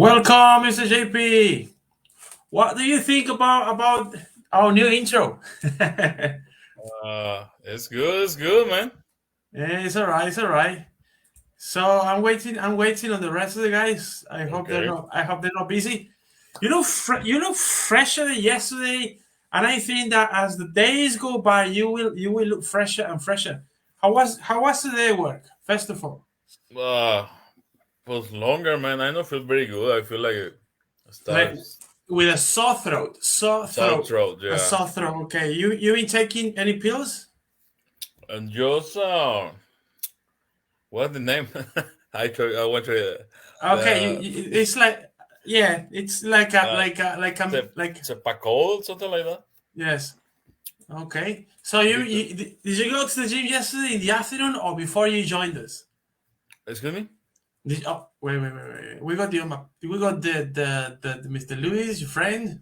Welcome, Mr. JP. What do you think about our new intro? It's good. It's good, man. It's all right. It's all right. So I'm waiting. I'm waiting on the rest of the guys. I hope they're Okay. not. I hope they're not busy. You look fresher than yesterday, and I think that as the days go by, you will look fresher and fresher. How was the day work? First of all, Uh, was longer, man. I don't feel very good. I feel like I like start with a sore sore throat, throat. a Yeah, sore throat. Okay, you been taking any pills? and just what's the name? I went to Okay, the it's like yeah, it's like a uh, like Cepacol, something like that. yes. Okay, so Because did you go to the gym yesterday in the afternoon or before you joined us? excuse me. Oh, wait. We got the Mr. Luis, your friend.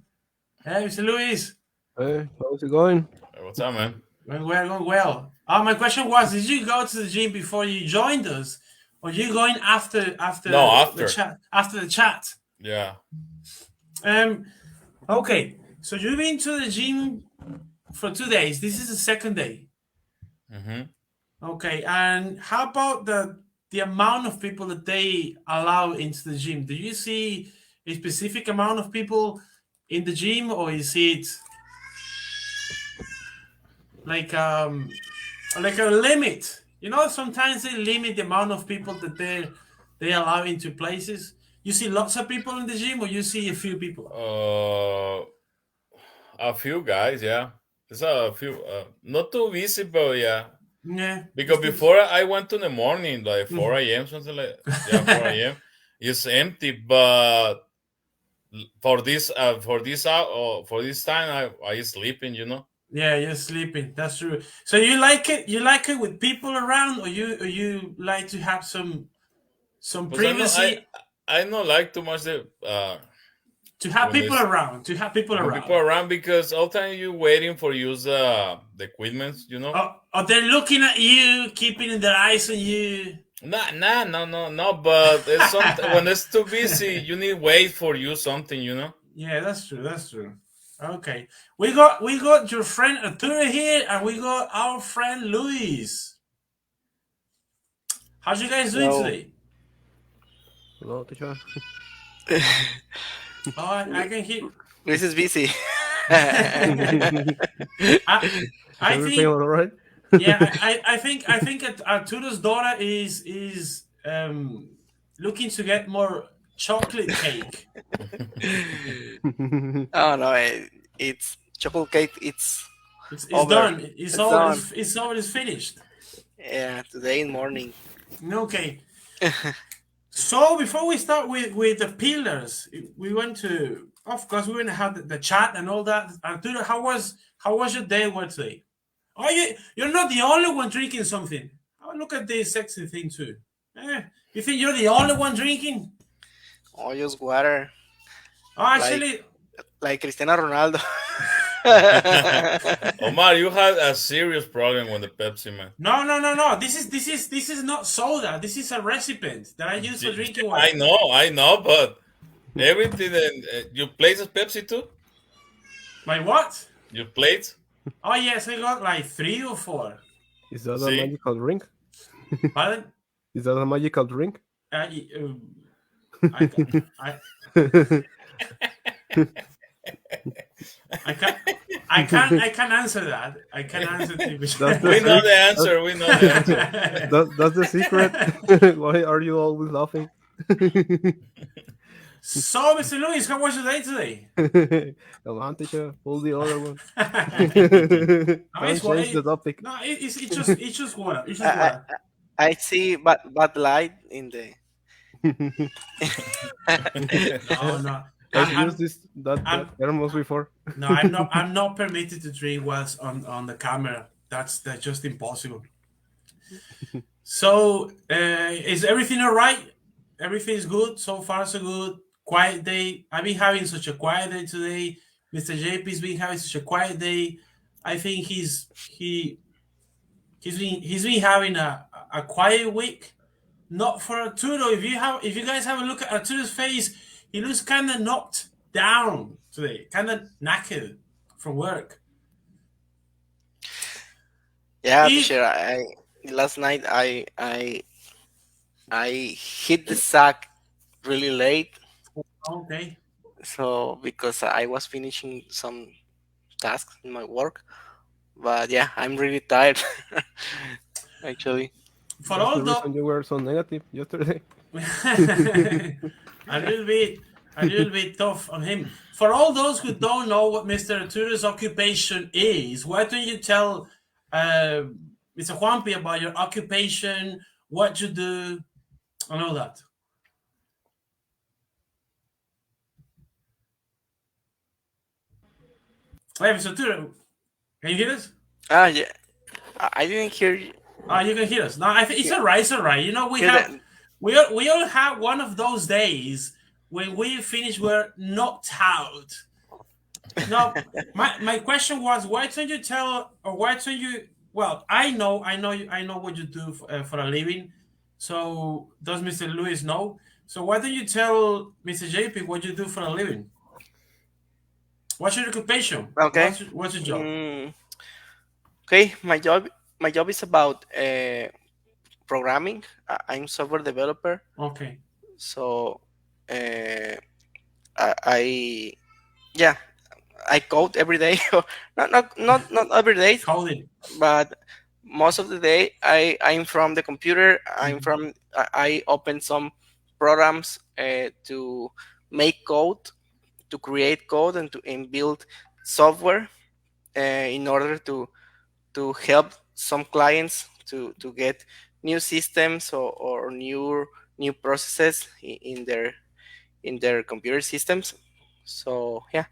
Hey, Mr. Luis. Hey, how's it going? What's up, man? Going well, going well. My question was, did you go to the gym before you joined us, or you going No, after the after. chat? After the chat. Yeah. Um. Okay. So you've been to the gym for 2 days. This is the second day. Mm-hmm. Okay. And how about the amount of people that they allow into the gym? Do you see a specific amount of people in the gym, or is it like like a limit? Sometimes they limit the amount of people that they allow into places. You see lots of people in the gym, or you see a few people. Uh, a few guys. Yeah. There's a few. Not too visible. Yeah. Yeah. Because before I went to the morning, like Mhm. 4 a.m., something like yeah, 4 a.m. It's empty, but for this time I sleeping, you know. Yeah, you're sleeping. That's true. So you like it? You like it with people around, or you like to have some But privacy? I don't like too much the To have when people there's around. To have people when people around. around because all time you waiting for use the equipment, you know. Or they're looking at you, keeping their eyes on you. No. But it's some when it's too busy, you need wait for you something, you know. Yeah, that's true. That's true. Okay, we got your friend Arturo here, and we got our friend Luis. How's you guys doing Hello. today? Hello, teacher. Oh, I can hear. Luis is busy. I Is I everything think all right? yeah, I think Arturo's daughter is looking to get more chocolate cake. Oh no, it's chocolate cake. It's It's over. done. It's It's all. done. It's all. It's finished. Yeah, today in morning. Okay. So before we start with the pillars, we went to. Of course, we went to have the chat and all that. Arturo, how was your day? What today? Oh, you're not the only one drinking something. Oh, look at this sexy thing too. You think you're the only one drinking? Oh, just water, Oh, like actually, like Cristiano Ronaldo. Omar, you had a serious problem with the Pepsi, man. no. This is not soda. This is a recipient that I use for drinking water. I know, but everything. You plate is Pepsi too. My what? You plate. Oh yes, I got like 3 or 4. Is that a See, magical drink? Pardon? Is that a magical drink? Uh, I, I, I can I can answer that. I can answer the That's we know the the answer. We know the answer. that's the secret. Why are you always laughing? So, Mr. Luis, how was your day today? Come on, teacher. Pull the other one. No, Don't it's what change the topic. no, it's just water. It's I, just I water. I see bad light in the. No, no. I've I'm, used that I'm thermos before. no, I'm not permitted to drink whilst on the camera. That's just impossible. So, is everything all right? Everything's good so far, so good. Quiet day. I've been having such a quiet day today. Mr. JP's been having such a quiet day. I think he's been having a quiet week. Not for Arturo. If you guys have a look at Arturo's face, he looks kind of knocked down today, kind of knackered from work. Yeah, If teacher. Last night I hit the sack really late, okay, so because I was finishing some tasks in my work. But yeah, I'm really tired. Actually. for That's all the the reason you were so negative yesterday. a little bit tough on him. For all those who don't know what Mr. Arturo's occupation is, why don't you tell Mr. Juanpi about your occupation, what you do, and all that? Hey, Mr. Arturo, can you hear us? Yeah. I didn't hear you. You can hear us. No, I think it's all right. It's all right. You know, Hear that. we all have one of those days when we finish work knocked out. No, my question was, why don't you tell, or why don't you? Well, I know what you do for a living. So does Mr. Lewis know? So why don't you tell Mr. JP what you do for a living? What's your occupation? Okay. What's your job? Okay, my job is about programming. I'm software developer, Okay. so I yeah, I code every day. Not every day, Coding. but most of the day I'm from the computer. I open some programs to make code, to create code, and build software in order to help some clients to get new systems or new processes in their computer systems. So yeah,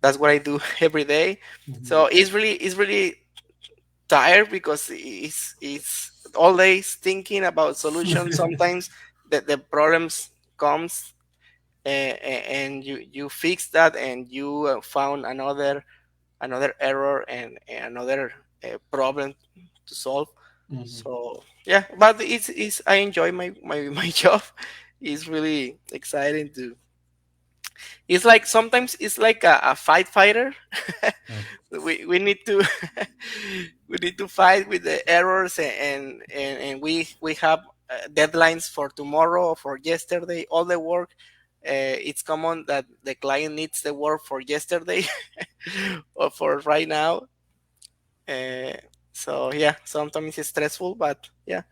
that's what I do every day. So it's really tired because it's always thinking about solutions. Sometimes the problems comes and you fix that, and you found another error and another problem to solve. So yeah, but it's I enjoy my job. It's really exciting to. It's like sometimes it's like a fight fighter. We need to we need to fight with the errors, and we have deadlines for tomorrow or for yesterday. All the work. It's common that the client needs the work for yesterday or for right now. So yeah, sometimes it's stressful, but yeah,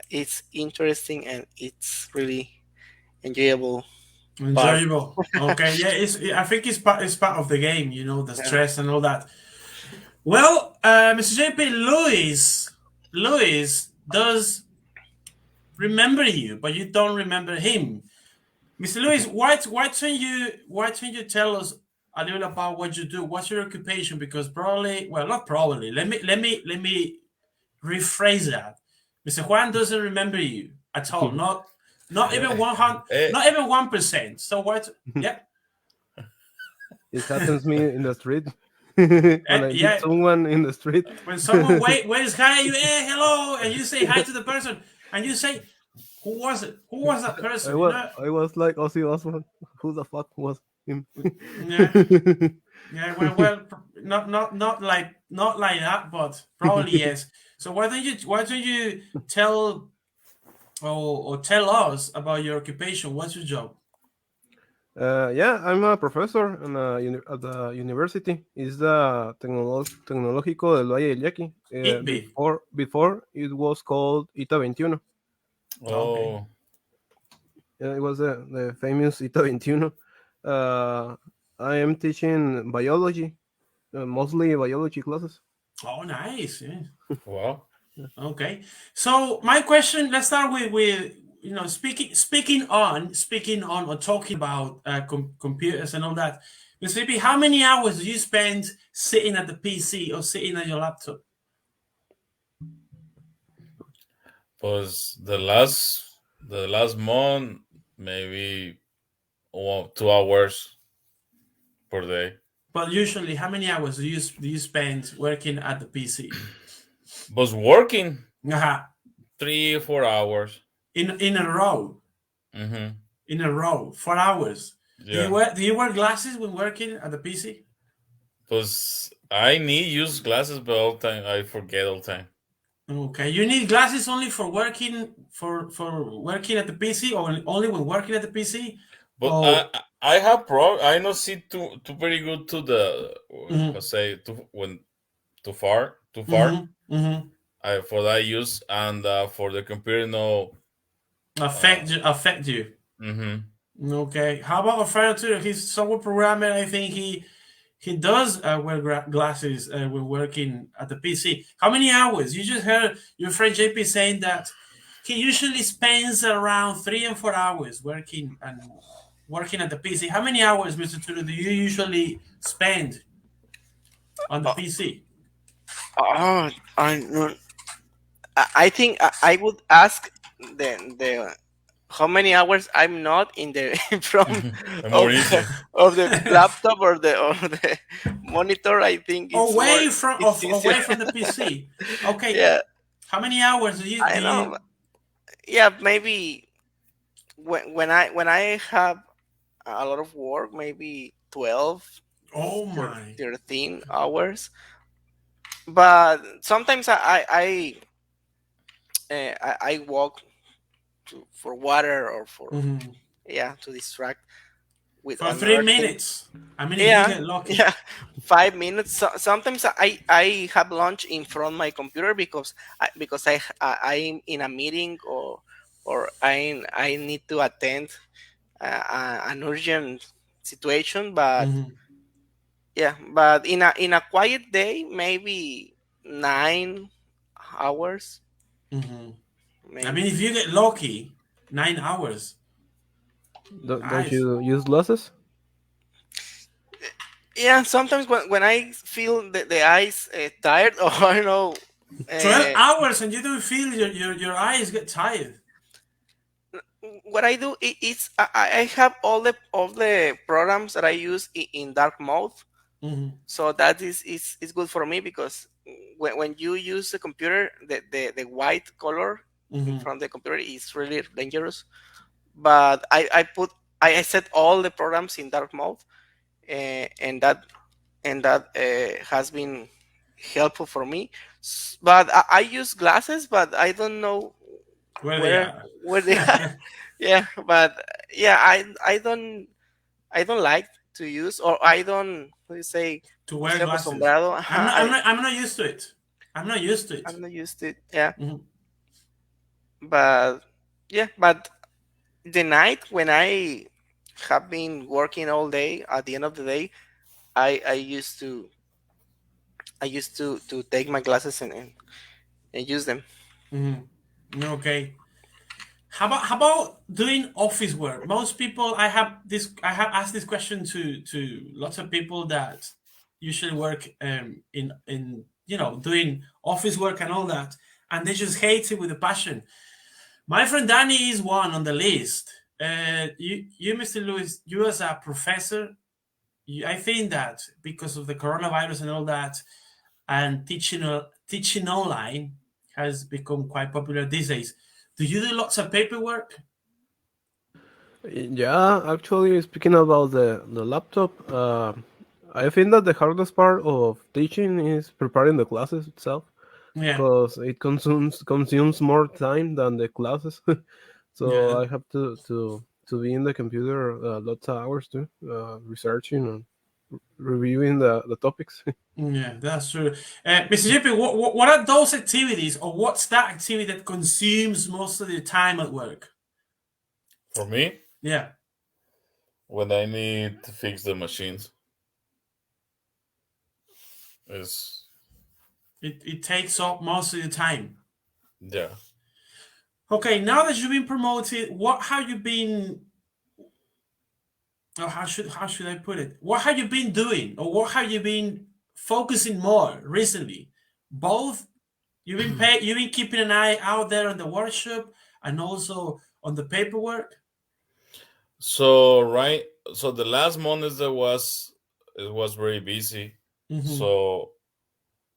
it's interesting and it's really enjoyable. Enjoyable. Okay, yeah, I think it's part of the game, you know, the stress and all that. Well, Mr. JP, Louis does remember you, but you don't remember him. Mr. Louis, why don't you tell us a little about what you do? What's your occupation? Because probably, well, not probably. Let me rephrase that. Mr. Juan doesn't remember you at all. Not even 100, not even 1%. So what? Yeah. It happens me in the street. When I meet someone in the street. When someone waves hi, you hello, and you say hi to the person, and you say, who was it? Who was that person? I was like Ozzy Osbourne. Who the fuck was him? Yeah. Well, not like that, but probably yes. So why don't you tell or tell us about your occupation? What's your job? Yeah, I'm a professor at the university. It's the Tecnológico del Valle del Yaqui. Before it was called ITA 21. Oh. Yeah, it was the famous ITA 21. I am teaching biology, mostly biology classes. Oh, nice. Yeah. Wow. Okay. So my question, let's start with you know, speaking on or talking about computers and all that. Mr. B, how many hours do you spend sitting at the PC or sitting at your laptop? Was the last month maybe 2 hours per day. But usually, how many hours do you spend working at the PC? Was working Uh-huh. 3 or 4 hours in a row. Mm-hmm. in a row, 4 hours. Yeah. Do you wear glasses when working at the PC? Because I need use glasses, but all the time I forget all the time. Okay, you need glasses only for working working at the PC, or only when working at the PC? But Oh, I have I not see too very good to the mm-hmm, how say when too far. mm-hmm, mm-hmm. I for that use and for the computer no. Affect you. Mm-hmm. Okay. How about a friend too? He's software programmer. I think he does wear glasses when working at the PC. How many hours? You just heard your friend JP saying that he usually spends around 3 and 4 hours working at the PC. How many hours, Mr. Tulu, do you usually spend on the Uh, PC? oh, I think I would ask the how many hours I'm not in the from More of, easy. of the laptop or the monitor. I think it's more. It's easier. Away from the PC. Okay. Yeah, How many hours do you I know. Yeah, maybe when I have a lot of work, maybe 12 Oh or my. 13 hours. But sometimes I walk for water or for Mhm. to distract with For 3 another thing. minutes. I mean, if you Yeah, get lucky. yeah, 5 minutes. Sometimes I have lunch in front of my computer because I'm in a meeting or I need to attend an urgent situation. But Mhm, yeah, but in a quiet day, maybe 9 hours, mhm. I mean, maybe. if you get lucky, 9 hours. Don't Nice. you use glasses? Yeah, sometimes when I feel the eyes tired or I don't know. 12 Uh, hours and you don't feel your eyes get tired. what I do is I have all the programs that I use in dark mode, Mhm, so that is good for me because when you use the computer, the white color in mhm, front of the computer is really dangerous. But I set all the programs in dark mode, and that has been helpful for me. But I use glasses, but I don't know where they where are. where they are. Yeah, but yeah, I don't like to use, or I don't, how do you say, To no wear estoy glasses. acostumbrado. I'm not used to it. I'm not used to it. I'm not used to it. Yeah, Mhm, but yeah, but the night when I have been working all day, at the end of the day, I used to take my glasses and use them. mhm. Okay. How about doing office work? Most people, I have asked this question to lots of people that usually work in doing office work and all that, and they just hate it with a passion. My friend Danny is one on the list. You, Mr. Lewis, you as a professor, I think that because of the coronavirus and all that, and teaching online has become quite popular these days. Do you do lots of paperwork? Yeah, actually, speaking about the laptop, I think that the hardest part of teaching is preparing the classes itself Yeah, because it consumes more time than the classes. So yeah, I have to be in the computer lots of hours too, researching and reviewing the topics. yeah. That's true. Mr. JP, what are those activities, or what's that activity that consumes most of your time at work? For me, Yeah, when I need to fix the machines, is it takes up most of your time. yeah. Okay, now that you've been promoted, what have you been? Or how should I put it? What have you been doing, or what have you been focusing more recently? Both you've been keeping an eye out there on the workshop and also on the paperwork. So right, so the last month is it was very busy. Mm-hmm. So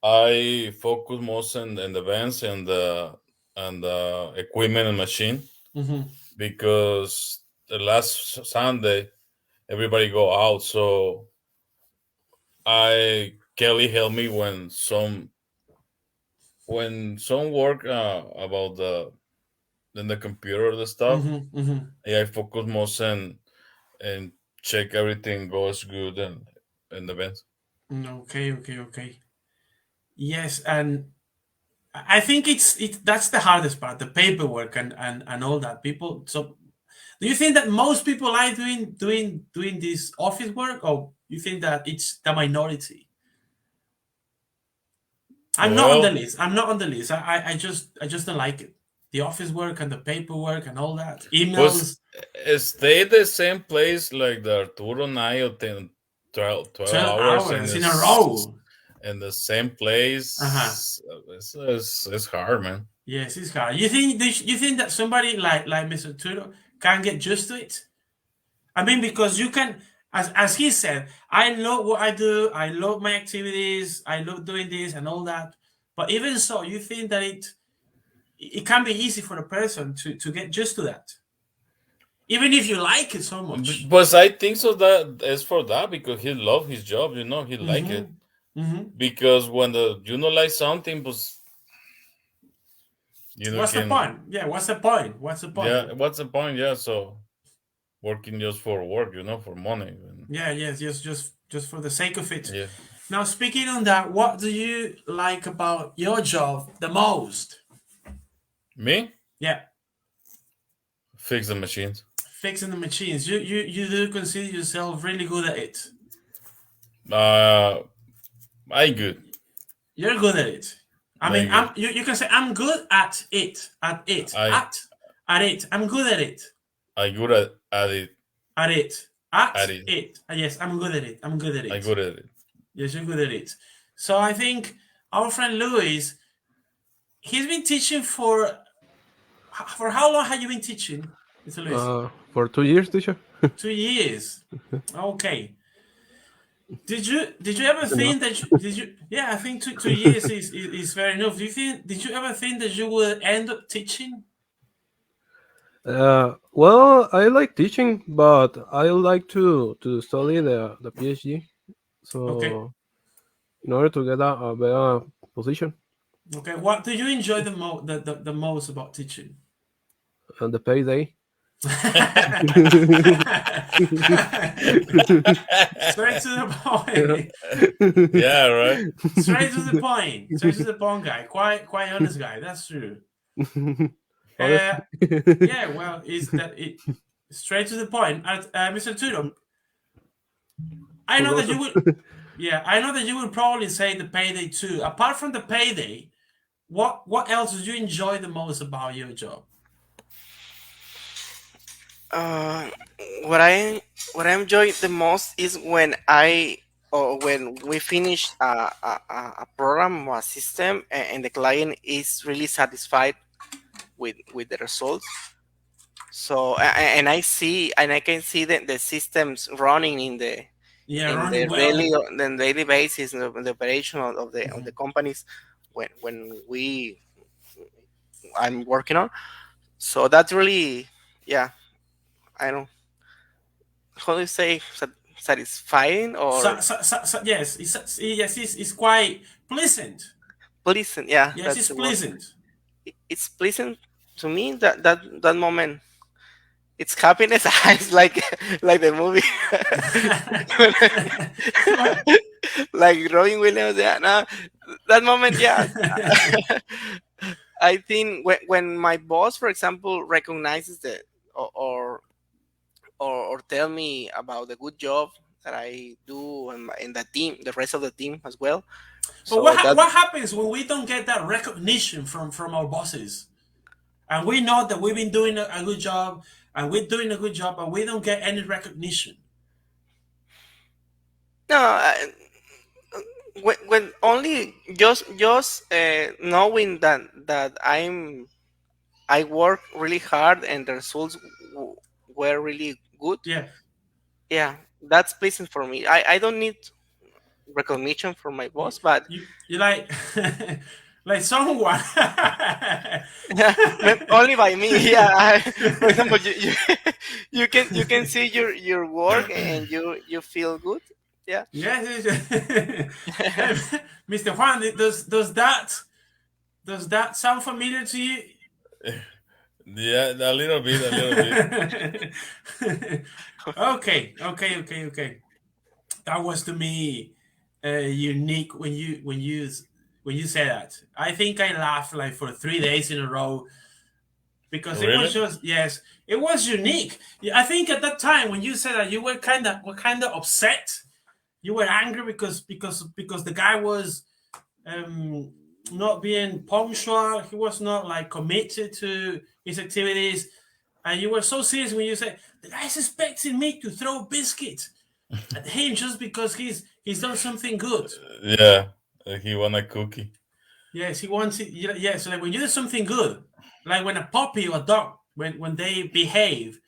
I focus most in the events and the equipment and machine Mm-hmm. because the last Sunday, everybody go out. So Kelly helped me when some work about the computer the stuff. I focus most and check everything goes good and the events. Okay. Yes, and I think that's the hardest part, the paperwork and all that. People. So, do you think that most people are doing this office work, or you think that it's the minority? I'm not on the Well, list. I'm not on the list. I just don't like it. The office work and the paperwork and all that. was Emails, stay the same place like the Arturo and I 12 12 hours hours in a row. in the same place. Uh-huh. It's hard, man. Yes, it's hard. You think that somebody like Mr. Turo can get used to it? I mean, because you can, as he said, I love what I do. I love my activities. I love doing this and all that. But even so, you think that it can be easy for a person to get used to that, even if you like it so much. But I think so that is for that because he love his job, he like it. Because when you don't like something, but What's the point? Yeah, what's the point? What's the point? Yeah, what's the point? Yeah, so working just for work, for money. Yeah, yes, just for the sake of it. Yeah. Now, speaking on that, what do you like about your job the most? Me? Yeah, Fix the machines. fixing the machines. You do consider yourself really good at it. I good. You're good at it. I mean, you can say I'm good at it. At it. At it. I'm good at it. I good at it. At it. At it. it. Yes, I'm good at it. I'm good at it. I'm good at it. Yes, you're good at it. So I think our friend Luis, he's been teaching for how long have you been teaching, Mr. Luis? For 2 years, teacher. 2 years. Okay. Did you ever think that did you? Yeah, I think 2 years is fair enough. Did you ever think that you would end up teaching? Well, I like teaching, but I like to study the PhD. So, Okay. in order to get a better position, Okay, what do you enjoy the most about teaching? the payday. Straight to the point. Yeah, right. Straight to the point. Straight to the point, guy. Quite honest guy. That's true. Yeah, well, is that it? Straight to the point. Mr. Tudor, I know that you would. Yeah, I know that you would probably say the payday too. Apart from the payday, what else do you enjoy the most about your job? What I enjoy the most is when when we finish a program or a system and the client is really satisfied with the results. So and I can see the systems running in the daily basis, the operation of the companies when I'm working on. So that's really, yeah, I don't, how do you say, satisfying or yes, it's quite pleasant. Pleasant, yeah. Yes, it's pleasant. It's pleasant to me that moment. It's happiness. It's like the movie, like Robin Williams. Yeah, no, that moment. Yeah, I think when my boss, for example, recognizes that or tell me about the good job that I do and the team, the rest of the team as well. But so what happens when we don't get that recognition from our bosses, and we know that we've been doing a good job and we're doing a good job, but we don't get any recognition? No, when only just knowing that I work really hard and the results were really good. Yeah, that's pleasant for me. I don't need recognition from my boss, but you like like someone. Only by me. Yeah. For example, you can see your work and you feel good. Yeah. Yes. Mr. Juan, does that sound familiar to you? Yeah, a little bit, a little bit. Okay. That was to me unique when you said that. I think I laughed like for 3 days in a row because it was Really? just yes, it was unique. Yeah, I think at that time when you said that you were kind of upset. You were angry because the guy was not being punctual. He was not like committed to his activities, and you were so serious when you said the guy's expecting me to throw biscuit at him just because he's done something good. Yeah, he want a cookie. Yes, he wants it. Yes, like when you do something good, like when a puppy or a dog, when they behave,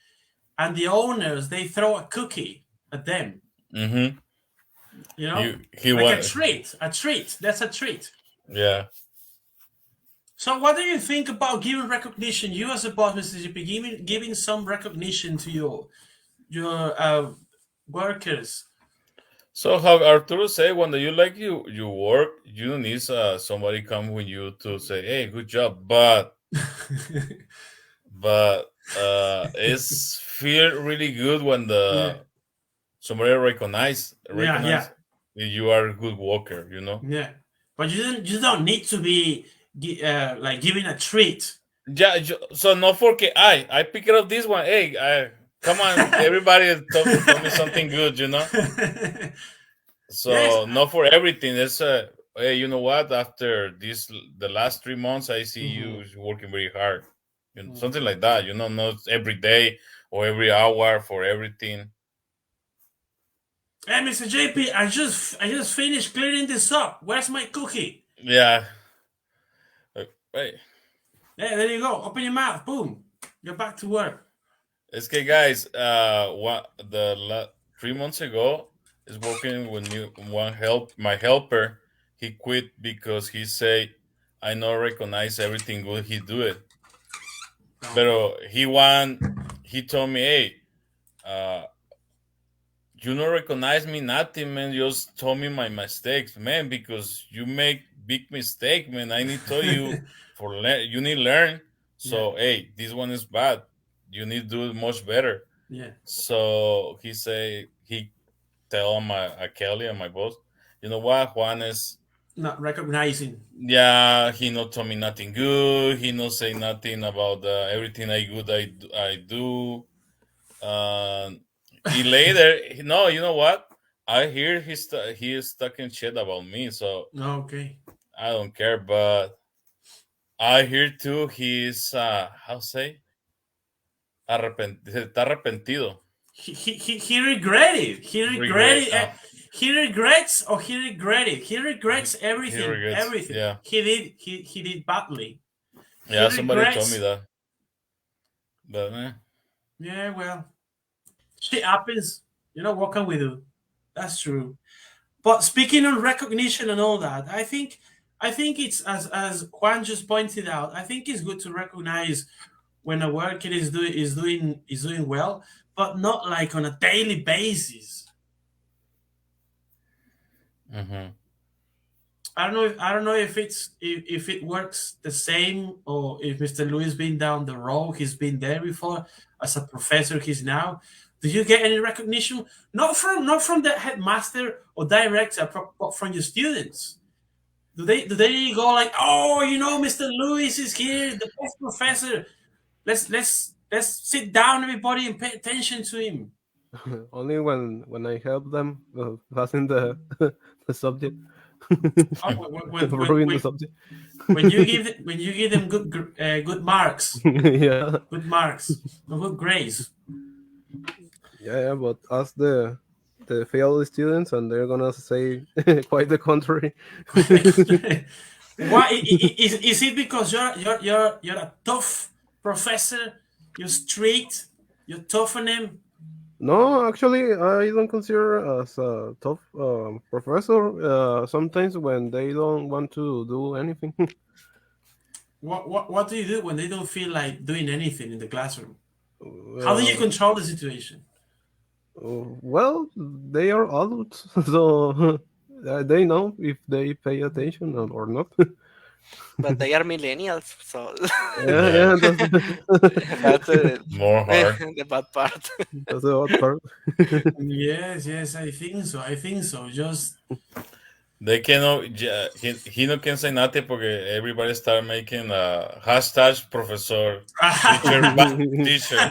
and the owners they throw a cookie at them. Mm-hmm. You know, he like want. a treat. A treat. That's a treat. Yeah. So, what do you think about giving recognition? You, as a boss, Mr. GP, giving some recognition to your workers. So how Arturo say when you like you work, you don't need somebody come with you to say, "Hey, good job," but it's feel really good when somebody recognize Yeah. that you are a good worker. You know. Yeah, but you don't need to be like giving a treat. Yeah. So not for I pick it up this one. Hey, come on, everybody tell me something good. You know. So Yes. not for everything. It's hey, you know what? After the last 3 months, I see you working very hard. You know, something like that. You know, not every day or every hour for everything. Hey, Mr. JP, I just finished cleaning this up. Where's my cookie? Yeah. Right. Yeah, there you go. Open your mouth. Boom. You're back to work. It's okay, guys. 3 months ago is working with my helper. He quit because he say, I not recognize everything good he do it. But he told me, hey, you don't recognize me nothing, man. You just told me my mistakes, man, because you make big mistake, man. I need to tell you you need to learn. So hey, this one is bad. You need to do it much better. Yeah. So he tell Kelly and my boss, you know what, Juan is not recognizing. Yeah, he not told me nothing good. He not say nothing about everything I do. He later, no, you know what? I hear he is talking shit about me, so okay, I don't care. But I hear too he's how say está arrepentido. He regretted. He regretted. He regrets or he regretted. He regrets everything. He regrets, everything. Yeah. He did badly. Yeah, somebody told me that. But yeah, well, shit happens. You know, what can we do? That's true. But speaking on recognition and all that, I think it's as Juan just pointed out. I think it's good to recognize when a worker is doing well, but not like on a daily basis. Mm-hmm. I don't know if it works the same, or if Mr. Luis been down the road, he's been there before as a professor. He's now. Do you get any recognition? Not from the headmaster or director, but from your students. Do they go like, oh, you know, Mr. Luis is here, the best professor. Let's sit down, everybody, and pay attention to him. Only when I help them passing the subject. When, the subject. when you give them good marks. Yeah. Good marks. Good grades. Yeah, but ask the failed students, and they're gonna say quite the contrary. Why is it because you're a tough professor? You're strict. You're tough on them. No, actually, I don't consider as a tough professor. Sometimes when they don't want to do anything. What do you do when they don't feel like doing anything in the classroom? How do you uh, control the situation? well, they are adults, so they know if they pay attention or not. But they are millennials, so Yeah, Yeah, yeah, that's more hard. the bad part. that's the odd part. Yes, I think so. I think so. Just They cannot. He no can say nothing porque everybody start making hashtag professor teacher back teacher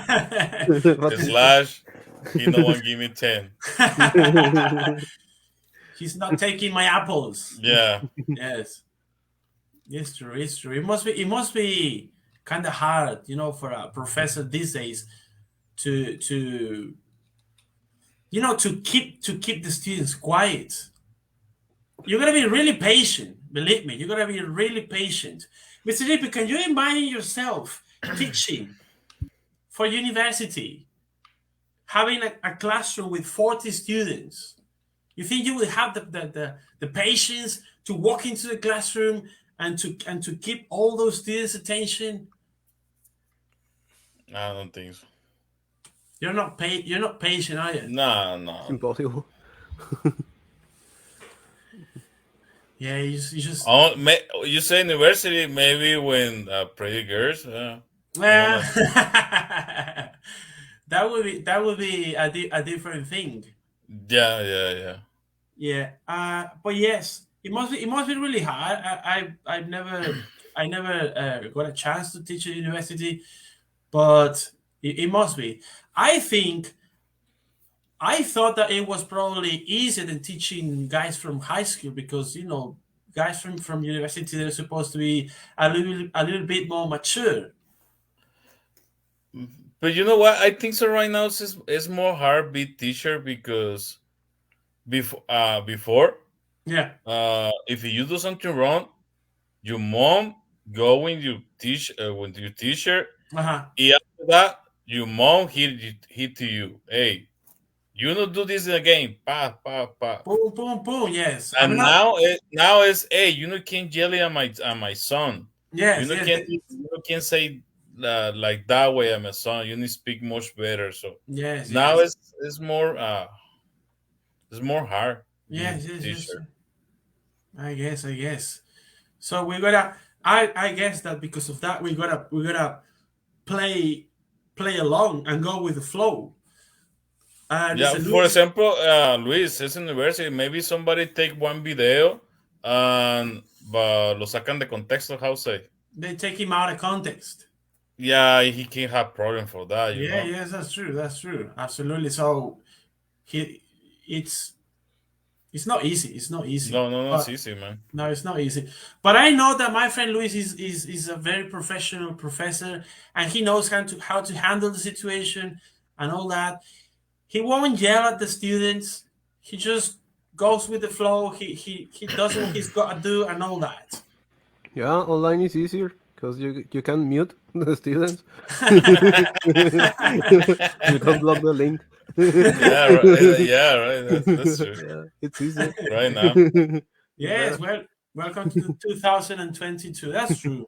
slash. He no one give me 10. He's not taking my apples. Yeah. Yes, it's true. It's true. It must be kind of hard, for a professor these days to to keep the students quiet. You gotta be really patient. Believe me, you gotta be really patient. Mr. Lippy, can you imagine yourself teaching for university, having a classroom with 40 students? You think you would have the patience to walk into the classroom and to keep all those students' attention? I don't think so. You're not patient, are you? No. It's impossible. Yeah, you just Oh, you say university, maybe when pretty girls. well, that would be a different thing. Yeah. Yeah, but yes, it must be really hard. I never got a chance to teach at university, but it must be. I think I thought that it was probably easier than teaching guys from high school because guys from university, they're supposed to be a little bit more mature. But you know what? I think so right now it's more hard be teacher because before Yeah. if you do something wrong, your mom go when you teacher, Uh-huh. and after that your mom hit to you. Hey, you don't do this again. Pa. Boom, boom, boom. Yes. I'm And not. now it's hey, you know can't yell at my son. Yes, yes. You know can't say like that way at my son. You need to speak much better. So Yes, now yes. it's more hard being Yes. teacher. I guess. So we gotta. I guess that because of that we gotta play play along and go with the flow. Yeah, Mr. for Luis, example, Luis, es university. Maybe somebody take one video and but lo sacan de contexto. How say? they take him out of context. Yeah, he can have problem for that. You Yeah, know. yes, that's true. That's true. Absolutely. So he, it's not easy. It's not easy. No, it's But easy, man. no, it's not easy. But I know that my friend Luis is a very professional professor, and he knows how to handle the situation and all that. He won't yell at the students. He just goes with the flow. He does what he's got to do and all that. Yeah, online is easier because you can mute the students. You can block the link. Yeah, right. That's true. Yeah, it's easier. Right now, Yes, well, welcome to 2022. That's true.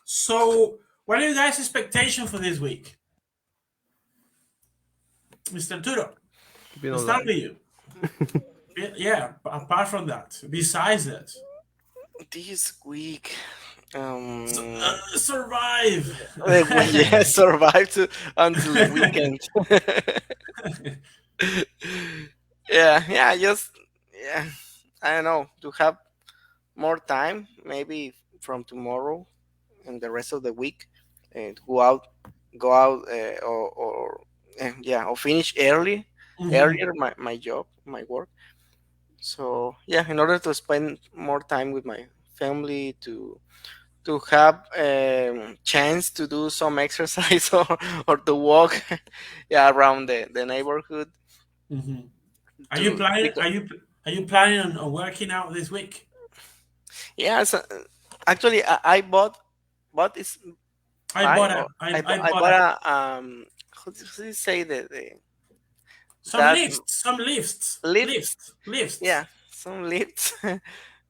So, what are you guys' expectation for this week, Mr. Turo? Keep it Let's start online. with you. Yeah, apart from that, besides that, This week, survive. yeah, survive until the weekend. Yeah, I don't know, to have more time, maybe from tomorrow and the rest of the week, and go out, or finish earlier my job, my work. So yeah, in order to spend more time with my family, to have chance to do some exercise or to walk, yeah, around the neighborhood. Mhm. Are you planning? Are you planning on working out this week? Yeah, so, actually, I bought this I bought I bought a how do you say some that lifts. yeah, some lifts.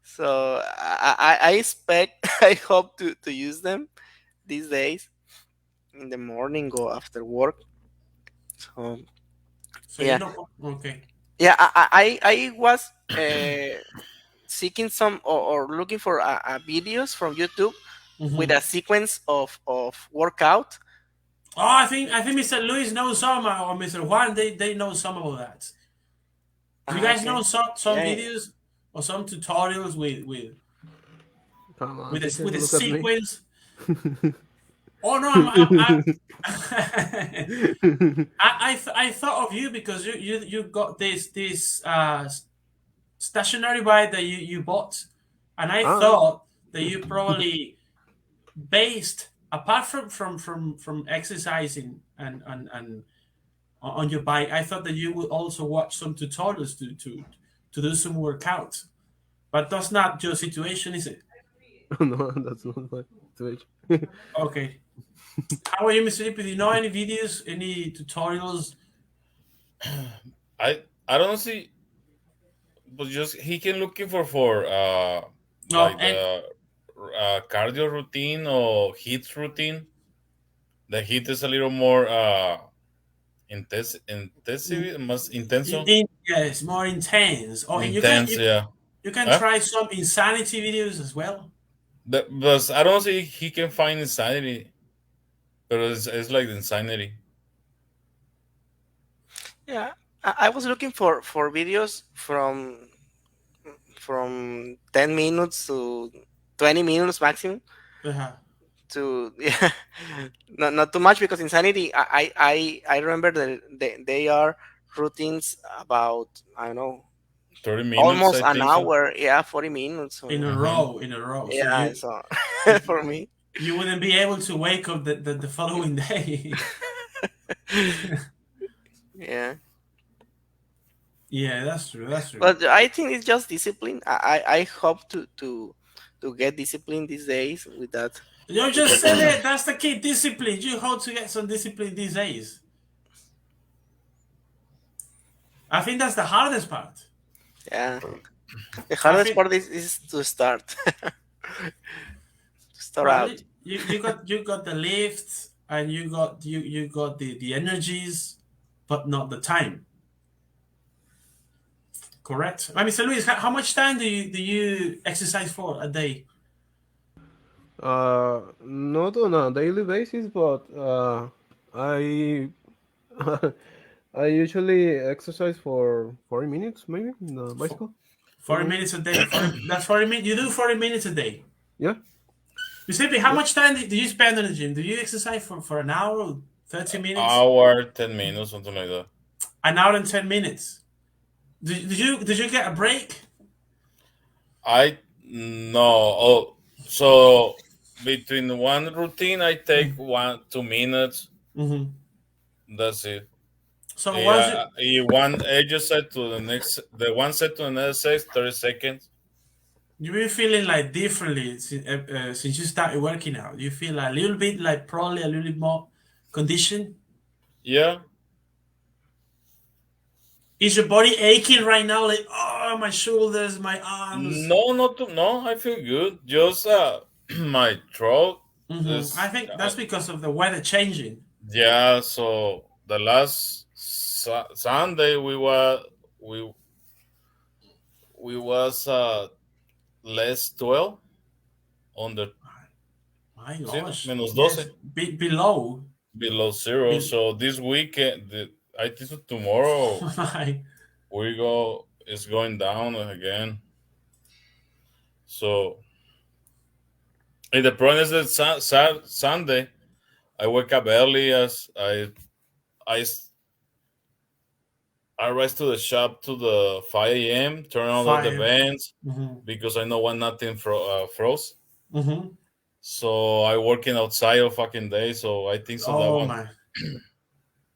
So I expect I hope to use them these days in the morning or after work. So So you yeah, know, okay. yeah. I was seeking some or looking for videos from YouTube with Mhm. a sequence of workout. Oh, I think Mr. Luis knows some, or Mr. Juan. They know some about that. Do you guys know Okay. some Yeah. videos or some tutorials Come on, teacher, with a look at me. sequence? Oh no, I thought of you because you got this stationary bike that you bought, and I Ah, thought that you probably based apart from exercising and on your bike. I thought that you would also watch some tutorials to do some workout, but that's not your situation, is it? no, that's not my situation. Okay. How are you, Mr. Lippy? Do you know any videos, any tutorials? I don't see, but just he can looking for No, like the cardio routine or heat routine. The heat is a little more intensive, más intenso, yes, more intense. Or intense. Yeah. you can Huh? try some insanity videos as well. But I don't see he can find insanity, but it's like insanity. Yeah. I was looking for videos from 10 minutes to 20 minutes maximum Uh-huh. to yeah, not too much because insanity. I remember that they are routines about I don't know 30 minutes, almost I an think so. hour. Yeah, 40 minutes. In So a Hmm. row, in a row. So yeah, so you for me, you wouldn't be able to wake up the following day. yeah. Yeah, that's true. That's true. But I think it's just discipline. I hope to get discipline these days with that. You With just said it. That's the key. Discipline. You hope to get some discipline these days. I think that's the hardest part. yeah, the I hardest think part is to start to start well, out. you got the lifts and you got the energies, but not the time. Correct. I mean, Mr. Luis, how much time do you exercise for a day? not on a daily basis, but I I usually exercise for 40 minutes, maybe, in the For bicycle. 40 40 minutes minutes. a day. 40, that's 40 minutes. You do 40 minutes a day. Yeah, Giuseppe, how yeah. much time do you spend in the gym? Do you exercise for an hour, 30 minutes, Hour, 10 minutes, something like that. an hour and 10 minutes? Did you get a break? I no. Oh, so between one routine, I take 1 2 minutes. Mm-hmm. That's it. So once Yeah, one exercise to the next, the one set to another set, 30 seconds. you've been feeling like differently since you started working out, you feel a little bit like probably a little bit more conditioned. Yeah, Is your body aching right now? Like, oh, my shoulders, my arms. no, not to, no. I feel good. Just my throat I is think that's because of the weather changing. yeah. So the last Sunday we we was less 12 on the My sí, no? gosh, Menos yes, 12 below. below zero. Be, So this weekend, I think so tomorrow my, we go it's going down again. So and the problem is that Sunday I wake up early as I I rise to the shop to the 5 a.m. Turn on all the five. vents Mm-hmm. because I know when nothing froze. Mm-hmm. So I working outside all fucking day. So I think so that Oh one. my,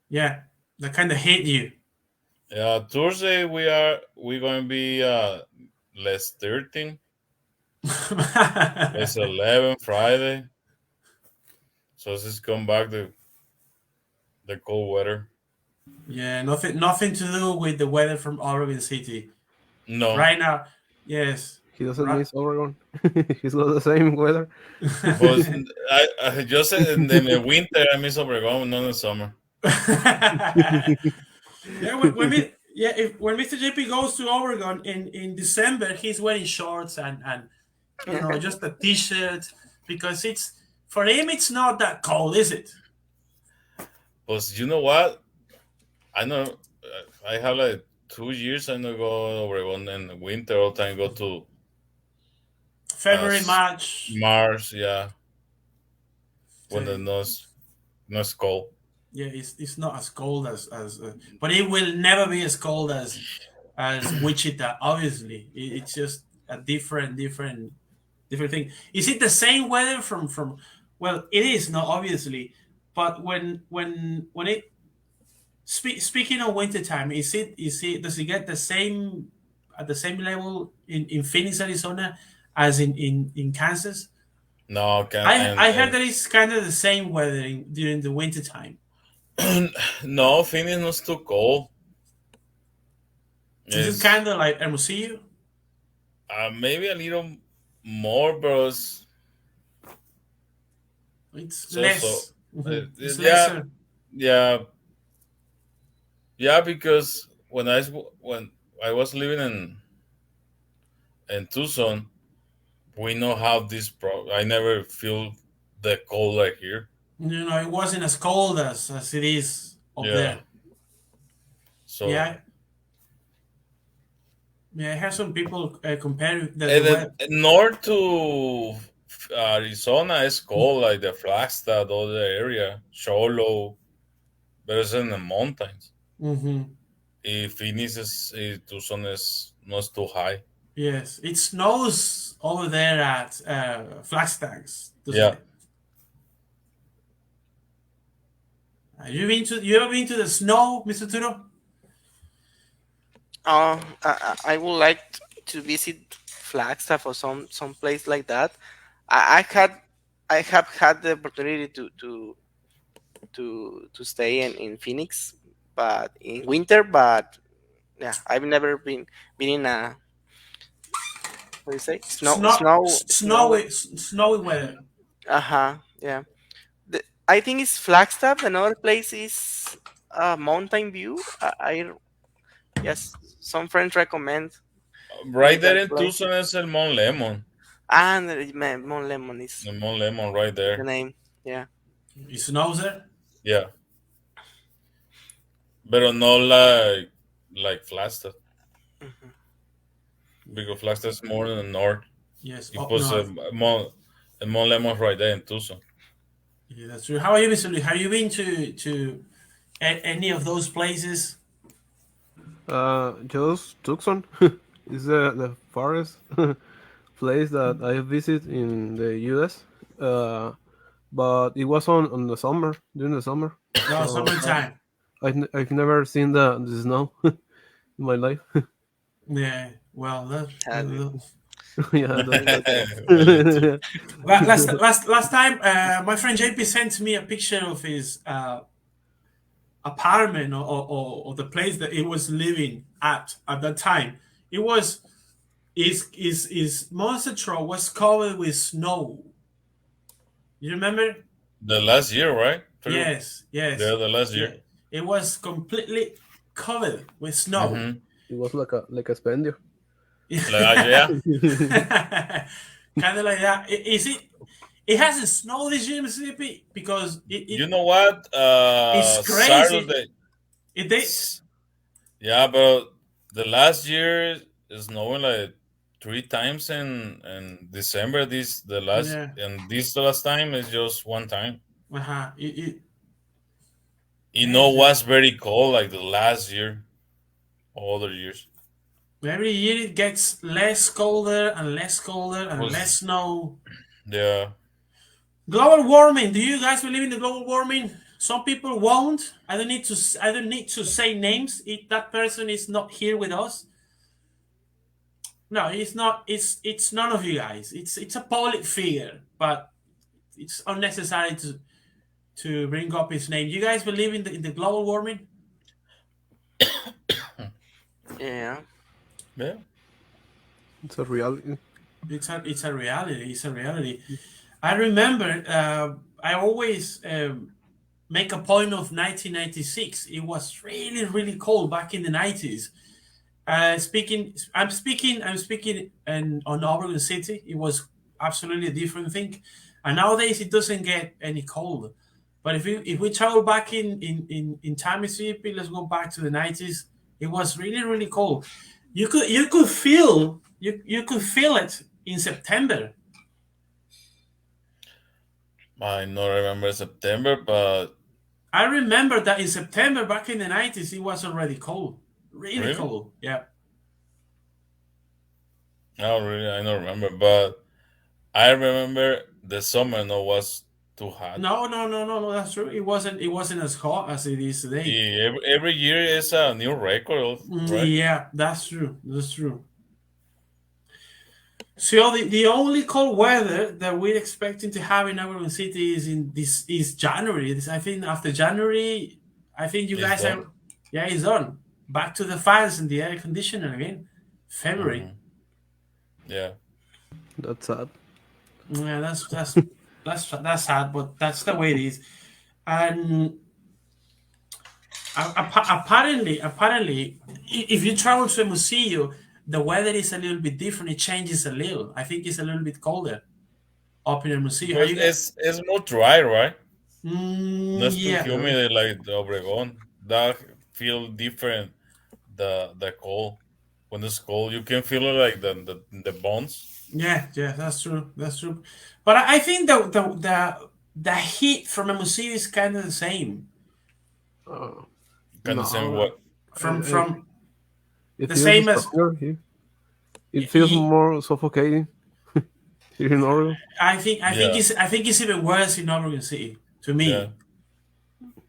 yeah, that kind of hit you. Yeah, Thursday we going to be less 13, less 11. Friday So it's just come back the cold weather. Yeah, nothing to do with the weather from Oregon City. No. Right now, yes. He doesn't miss Oregon. He's got the same weather. But I just in the winter I miss Obregón, not in the summer. Yeah, when Mr. JP goes to Oregon in December, he's wearing shorts and just a t-shirt because it's for him it's not that cold, is it? But you know what? I know I have like 2 years. I know go Oregon in the winter all the time. Go to February, March. Yeah. When the not cold. Yeah, it's not as cold as but it will never be as cold as Wichita. Obviously, it's just a different thing. Is it the same weather from? Well, it is not obviously, but when it speaking of wintertime, is it does it get the same at the same level in Phoenix, Arizona, as in Kansas? No, I heard that it's kind of the same weather during the wintertime. No, Phoenix not too cold. Is it kind of like Hermosillo? Maybe a little more, but it's less. So. It's lesser. Yeah, because when I was living in Tucson, we know how this I never feel the cold like here. It wasn't as cold as it is up there. So yeah, I have some people compare the north to Arizona is cold, like the Flagstaff, all the area, Cholo, but it's in the mountains. Phoenix Tucson is not too high. Yes, it snows over there at Flagstaff. Yeah. You ever been to the snow, Mr. Turo? I would like to visit Flagstaff or some place like that. I have had the opportunity to stay in Phoenix, but in winter. But yeah, I've never been in a what do you say snowy weather. Yeah. I think it's Flagstaff. Another place is Mountain View. Yes, some friends recommend. Right there in Tucson is El Mount Lemmon. Mount Lemmon is the Mount Lemmon right there. The name, yeah. It snows there. Yeah, but not like Flagstaff. Because Flagstaff is more in the north. Yes, because Mount Lemmon right there in Tucson. Yeah, that's true. How are you, Mr. Lee? Have you been to any of those places? Just Tucson is the farthest place that I visit in the US. But it was on the summer, during the summer. No, summertime. I've never seen the snow in my life. Yeah, well, last time, my friend JP sent me a picture of his apartment or the place that he was living at that time. It was his monster truck was covered with snow. You remember? The last year, right? Yes. Yeah, the last year. It was completely covered with snow. Mm-hmm. It was like a spendio. Yeah. Kind of like that. Is it? It hasn't snowed this year in Mississippi because you know what? It's crazy. Saturday. It is. Yeah, but the last year is snowing like 3 times in December. The last time is just 1 time. Was very cold like the last year, all other years. Every year it gets less colder and less snow. Yeah. Global warming. Do you guys believe in the global warming? Some people won't. I don't need to say names. If that person is not here with us. No, it's not. It's none of you guys. It's a public figure, but it's unnecessary to bring up his name. You guys believe in the global warming? Yeah. Yeah. It's a reality. It's a reality. It's a reality. I remember I always make a point of 1996. It was really, really cold back in the 90s. I'm speaking on Oregon City. It was absolutely a different thing. And nowadays it doesn't get any colder. But if we travel back in time, Mississippi, let's go back to the 90s. It was really, really cold. You could feel it in September. I don't remember September, but I remember that in September back in the 90s, it was already cold. Really cold. Yeah. no, really, I don't remember. But I remember the summer was too hot. No, that's true. It wasn't as hot as it is today. Yeah, every year is a new record, right? Yeah, that's true. That's true. So the only cold weather that we're expecting to have in Oregon City is January. I think after January, I think you guys are it's done. Back to the fans and the air conditioner again. February. Mm-hmm. Yeah. That's sad. Yeah, that's sad, but that's the way it is. And apparently, if you travel to a museum, the weather is a little bit different. It changes a little. I think it's a little bit colder up in a museum. It's more dry, right? Not too Yeah. humid like the Obregón. That feel different. The cold. When it's cold, you can feel it like the bones. Yeah, that's true. That's true. But I think the heat from a museum is kind of the same. Kind of same what? From it the feels same as stronger here. It feels more suffocating here in Oregon. I think it's even worse in Oregon City to me.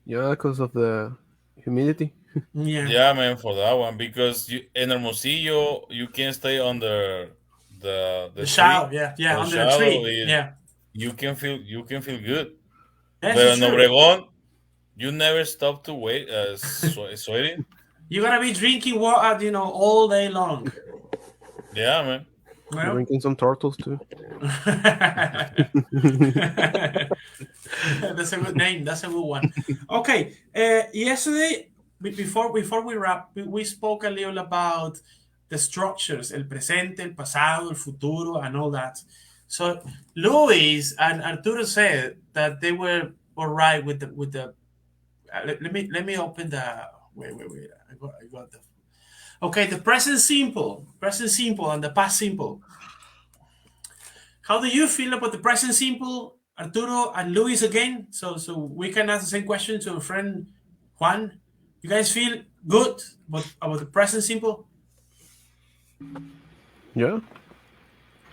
Yeah, because of the humidity. Yeah, man, for that one, because in Hermosillo you can stay under the shadow, tree, under the tree, you can feel good. That's but in true. Obregón, you never stop to wait, sweating. You gotta be drinking water, all day long. Yeah, man. Well, drinking some turtles too. That's a good name. That's a good one. Okay. Yesterday, before we wrap, we spoke a little about the structures, el presente, el pasado, el futuro, and all that. So Luis and Arturo said that they were all right with the. Let me open the. Wait. I got the. Okay, the present simple, and the past simple. How do you feel about the present simple, Arturo and Luis again? So we can ask the same question to a friend, Juan. You guys feel good about the present simple? Yeah.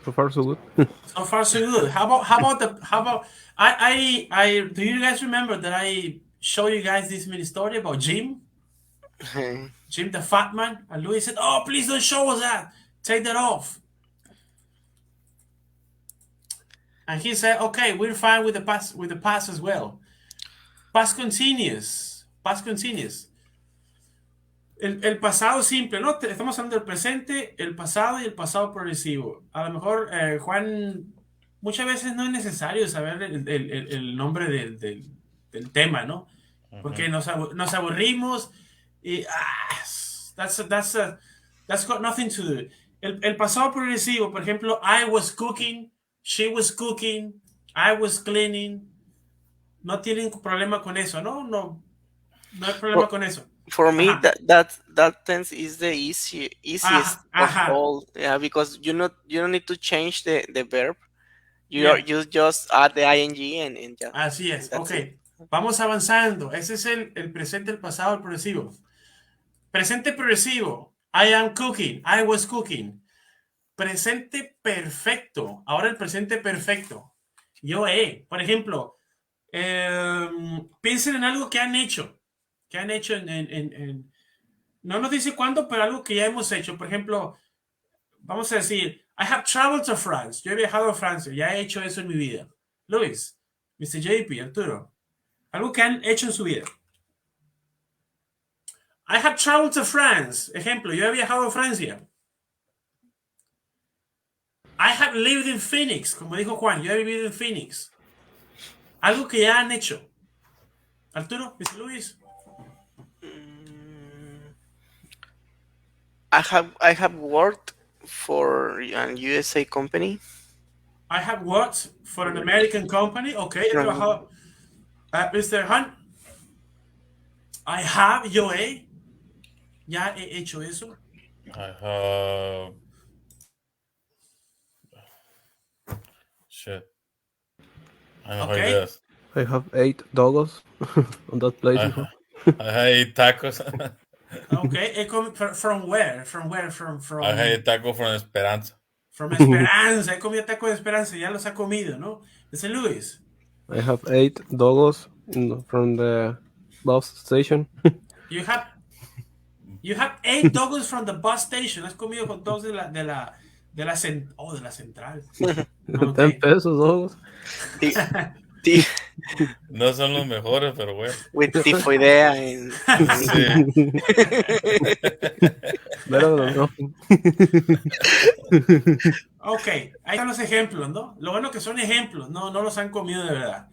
So far so good. So far so good. How about I do you guys remember that I show you guys this mini story about Jim? Jim the fat man, and Louis said, "Oh, please don't show us that. Take that off." And he said, "Okay, we're fine with the past as well. Past continuous. El pasado simple, ¿no? Estamos hablando del presente, el pasado y el pasado progresivo. A lo mejor, Juan, muchas veces no es necesario saber el nombre del tema, ¿no? Porque nos aburrimos. That's got nothing to do. El pasado progresivo, por ejemplo, I was cooking, she was cooking, I was cleaning. No tienen problema con eso, ¿no? No hay problema con eso. For me, that tense is the easiest of all. Yeah, because you don't need to change the verb. You just add the ing and ya. Así es. Okay. Vamos avanzando. Ese es el presente, el pasado, el progresivo. Presente progresivo. I am cooking. I was cooking. Presente perfecto. Ahora el presente perfecto. Yo he. Por ejemplo, piensen en algo que han hecho. No nos dice cuándo, pero algo que ya hemos hecho. Por ejemplo, vamos a decir, I have traveled to France. Yo he viajado a Francia. Ya he hecho eso en mi vida. Luis, Mr. JP, Arturo. Algo que han hecho en su vida. I have traveled to France. Ejemplo, yo he viajado a Francia. I have lived in Phoenix. Como dijo Juan, yo he vivido en Phoenix. Algo que ya han hecho. Arturo, Mr. Luis. I have worked for an USA company. I have worked for an American company. Okay, he trabajado. Mr. Hunt. I have, yo he. Ya he hecho eso. I have. Shit. I know Okay. how it is. I have 8 dogs on that place. I hate tacos. Okay, from where? From where? From I hate taco from Esperanza. From Esperanza. He comido taco de Esperanza. Ya los ha comido, ¿no? Mr. Luis. I have 8 dogs from the bus station. You have 8 dogs from the bus station. Has comido hot dogs de la central. Okay. 10 pesos dogs. No son los mejores, pero bueno. With tifoidea and Sí. Better than nothing. Ok, ahí están los ejemplos, ¿no? Lo bueno que son ejemplos, no los han comido de verdad.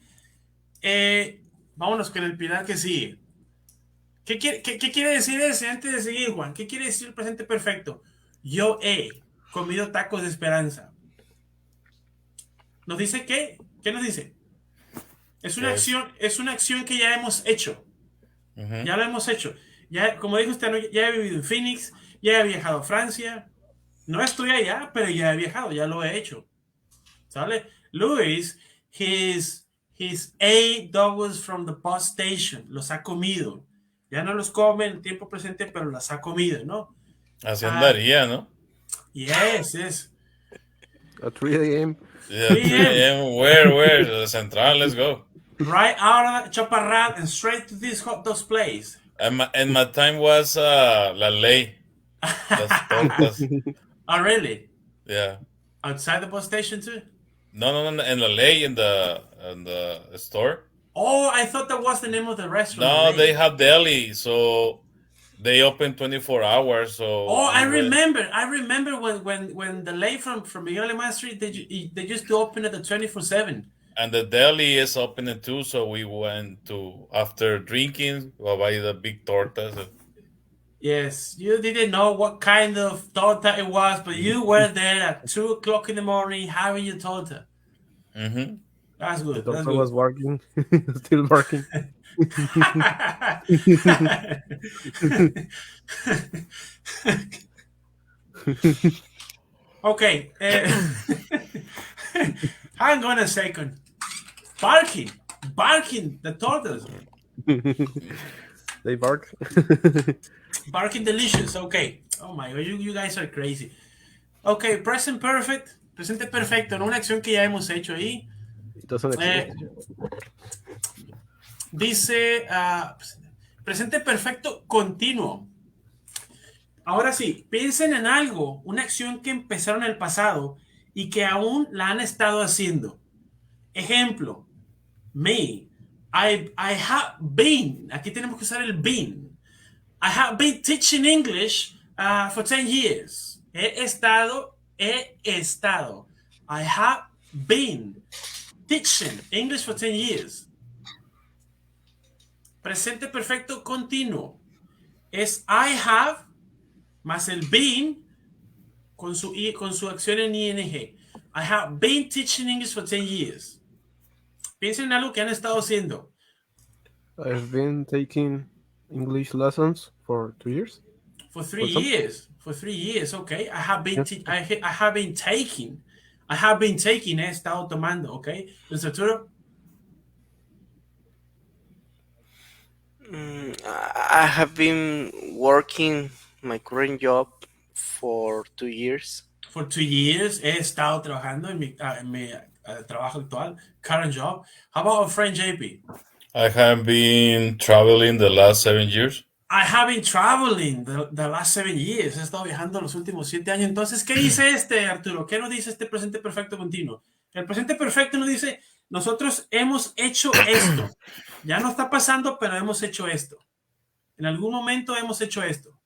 Vámonos con el pilar que sigue. ¿Qué quiere decir ese antes de seguir, Juan? ¿Qué quiere decir el presente perfecto? Yo he comido tacos de Esperanza. ¿Nos dice qué? ¿Qué nos dice? Es una acción que ya hemos hecho. Ya lo hemos hecho. Ya, como dijo usted, ya he vivido en Phoenix, ya he viajado a Francia. No estoy allá, pero ya he viajado, ya lo he hecho. ¿Sale? Luis, his 8 dogs from the bus station. Los ha comido. Ya no los come en tiempo presente, pero los ha comido, ¿no? Así andaría, ¿no? Yes. At 3 a.m. Yeah, 3 a.m. Where? The Central, let's go. Right out of Chaparral and straight to this hot dog place. And my time was La Ley. Las tortas. Oh, really? Yeah. Outside the bus station too? No, in La Ley, in the store. Oh, I thought that was the name of the restaurant. No, they have deli, so they open 24 hours. So. Oh, I remember when the lady from Miguel Alemán Street, they used to open it at 24/7. And the deli is opening too, so we went to, after drinking, we'll buy the big tortas. Yes, you didn't know what kind of torta it was, but you were there at 2 o'clock in the morning having your torta. Mm-hmm. That's good. The torta was working, still working. Okay. Hang on a second. Barking, the tortoise. They bark. Barking delicious. Okay. Oh my God, you guys are crazy. Okay, present perfect. Presente perfecto, ¿no? Una acción que ya hemos hecho ahí. Dice presente perfecto continuo. Ahora sí, piensen en algo, una acción que empezaron en el pasado y que aún la han estado haciendo. Ejemplo, me, I have been, aquí tenemos que usar el been. I have been teaching English for 10 years. He estado. I have been teaching English for 10 years. Presente perfecto continuo. Es I have más el been con su acción en ing. I have been teaching English for 10 years. Piensen en algo que han estado haciendo. I've been taking English lessons for 2 years. For 3 years. For 3 years, okay. I have been taking. He estado tomando, okay. Mr. Arturo? I have been working my current job for 2 years. For 2 years, he estado trabajando en mi trabajo actual, current job. How about our friend JP? I have been traveling the last 7 years. I have been traveling the last 7 years. He estado viajando los últimos 7 años. Entonces, ¿qué dice Arturo? ¿Qué nos dice este presente perfecto continuo? El presente perfecto nos dice nosotros hemos hecho esto. Ya no está pasando, pero hemos hecho esto. En algún momento hemos hecho esto.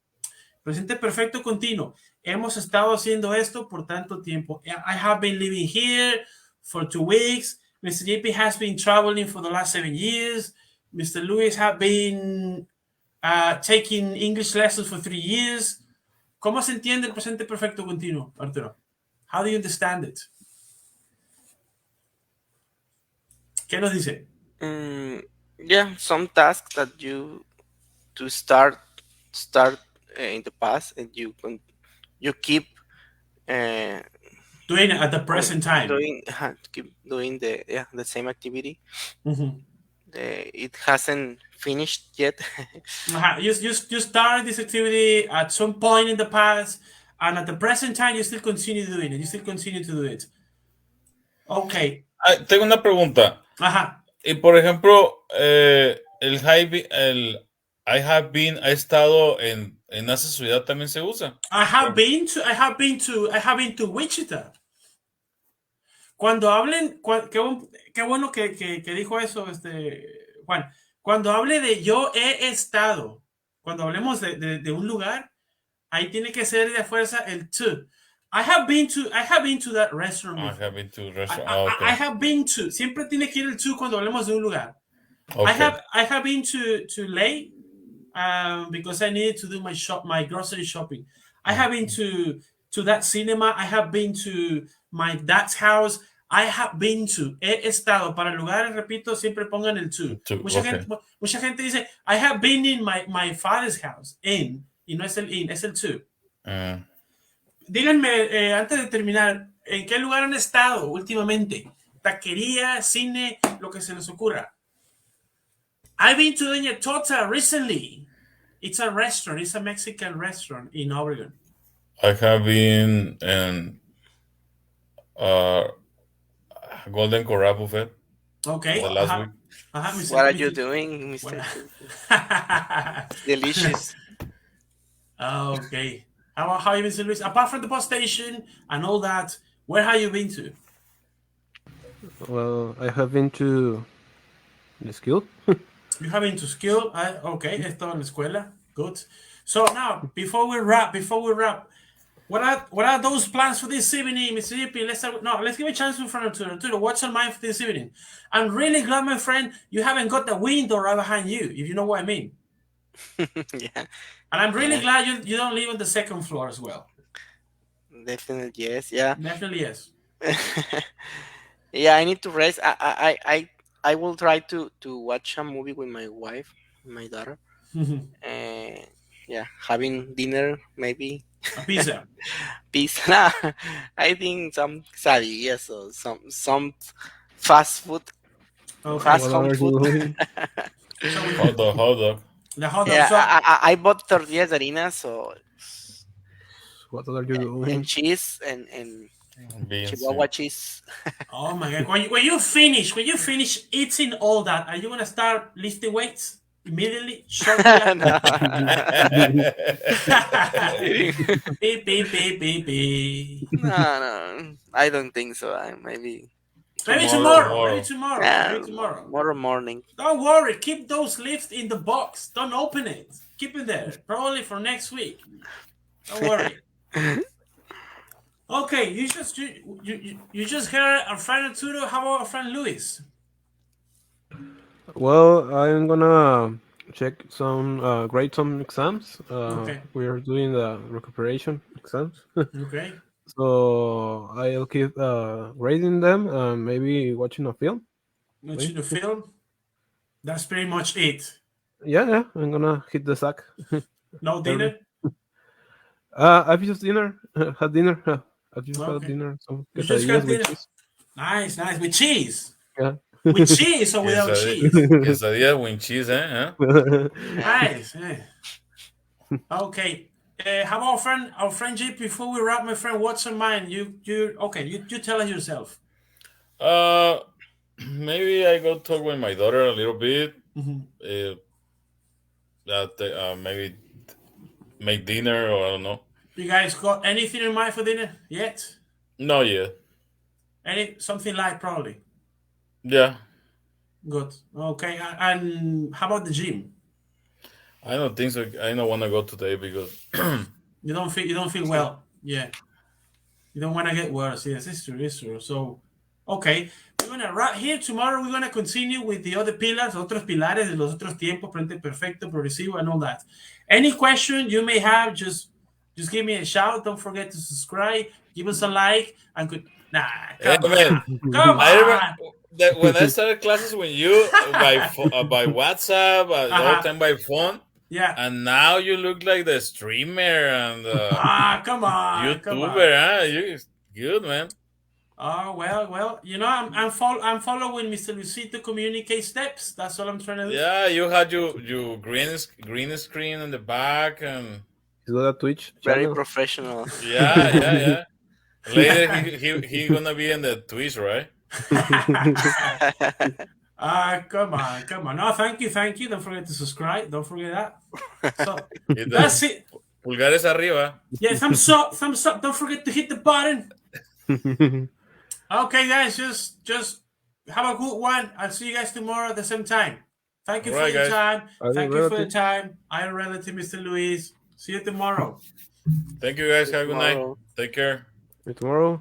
Presente perfecto continuo. Hemos estado haciendo esto por tanto tiempo. I have been living here for 2 weeks. Mr. JP has been traveling for the last 7 years. Mr. Lewis has been taking English lessons for 3 years. ¿Cómo se entiende el presente perfecto continuo, Arturo? How do you understand it? ¿Qué nos dice? Yeah, some tasks that you to start in the past, and you keep doing it at the present time. Keep doing the same activity. Mm-hmm. It hasn't finished yet. You started this activity at some point in the past, and at the present time you still continue doing it. You still continue to do it. Okay. Tengo una pregunta. Ajá. Y por ejemplo, el I have been ha estado en esa ciudad también se usa. I have been to Wichita. Cuando hablen, qué bueno que dijo eso, Juan. Cuando hable de yo he estado, cuando hablemos de un lugar, ahí tiene que ser de fuerza el to. I have been to that restaurant. I have been to restaurant. I have been to. Siempre tiene que ir el to cuando hablemos de un lugar. Okay. I have been to Lay because I needed to do my grocery shopping. I have been to that cinema. I have been to my dad's house. I have been to. He estado. Para lugares, repito, siempre pongan el to. Mucha gente dice, I have been in my father's house. Y no es el in, es el to. Díganme, antes de terminar, ¿en qué lugar han estado últimamente? Taquería, cine, lo que se les ocurra. I've been to Doña Tota recently. It's a restaurant. It's a Mexican restaurant in Oregon. I have been in Golden Corral Buffet. Okay. The last week. What are you doing, Mr.? Delicious. Okay. How have you been to Luis? Apart from the bus station and all that, where have you been to? Well, I have been to the school. You have been to school? Okay, estado en la escuela. Good. So now, before we wrap, what are those plans for this evening, Mr. JP? Let's give a chance to Arturo. What's on mind for this evening? I'm really glad, my friend, you haven't got the window right behind you, if you know what I mean. Yeah. And I'm really glad you don't live on the second floor as well. Definitely yes. Yeah. Definitely yes. Yeah, I need to rest. I will try to watch a movie with my wife, my daughter, and having dinner maybe. A pizza. Pizza. I think some quesadillas or some fast food. Okay. Fast home food. Hot dog. The hot dog. Yeah, So, I bought tortillas de harina, so. What are you doing? And cheese and Beans, Chihuahua cheese. oh my God! When you finish eating all that, are you gonna start lifting weights immediately? Shortly beep. No, I don't think so. Maybe tomorrow. Tomorrow morning. Don't worry. Keep those lifts in the box. Don't open it. Keep it there. Probably for next week. Don't worry. Okay, you just heard our friend Arturo. How about our friend Luis? Well, I'm gonna check grade some exams. Okay. We are doing the recuperation exams. Okay. So I'll keep grading them and maybe watching a film. Watching the film. That's pretty much it. Yeah, I'm gonna hit the sack. No dinner. I've just had dinner. I've just had Okay. dinner. Some You just quesadillas had with dinner? cheese. Nice. With cheese. Yeah. With cheese or without cheese? Quesadilla with cheese, eh? Nice. Okay. How about our friend Jeep? Before we wrap, my friend, what's on mind? You tell us yourself. Maybe I go talk with my daughter a little bit. Mm-hmm. Maybe make dinner, or I don't know. You guys got anything in mind for dinner yet? No, yet. Something light, probably. Yeah. Good. Okay. And how about the gym? I don't think so. I don't want to go today because You don't feel well. Yeah. You don't want to get worse. Yes, it's true. It's true. So, okay. We're gonna wrap here. Tomorrow we're gonna continue with the other pillars, otros pilares de los otros tiempos, presente perfecto, progresivo, and all that. Any question you may have, just give me a shout. Don't forget to subscribe. Give us a like. And could Hey, man, come I remember on. that when I started classes with you by WhatsApp, all the time by phone. Yeah. And now you look like the streamer and come on, YouTuber, come on. huh? You good, man. Oh well. You know, I'm following Mr. Luisito communicate steps. That's all I'm trying to do. Yeah, you had your green screen in the back, and He's got a Twitch Very channel. professional. Yeah. Later he gonna be in the Twitch, right? Come on. No, thank you. Don't forget to subscribe. Don't forget that. So that's it. Pulgares arriba. Yeah, thumbs up. Don't forget to hit the button. Okay, guys, just have a good one. I'll see you guys tomorrow at the same time. Thank you for your time. Thank you for the time. Iron Relative, Mr. Luis. See you tomorrow. Thank you, guys. Have a good night. Take care. See you tomorrow.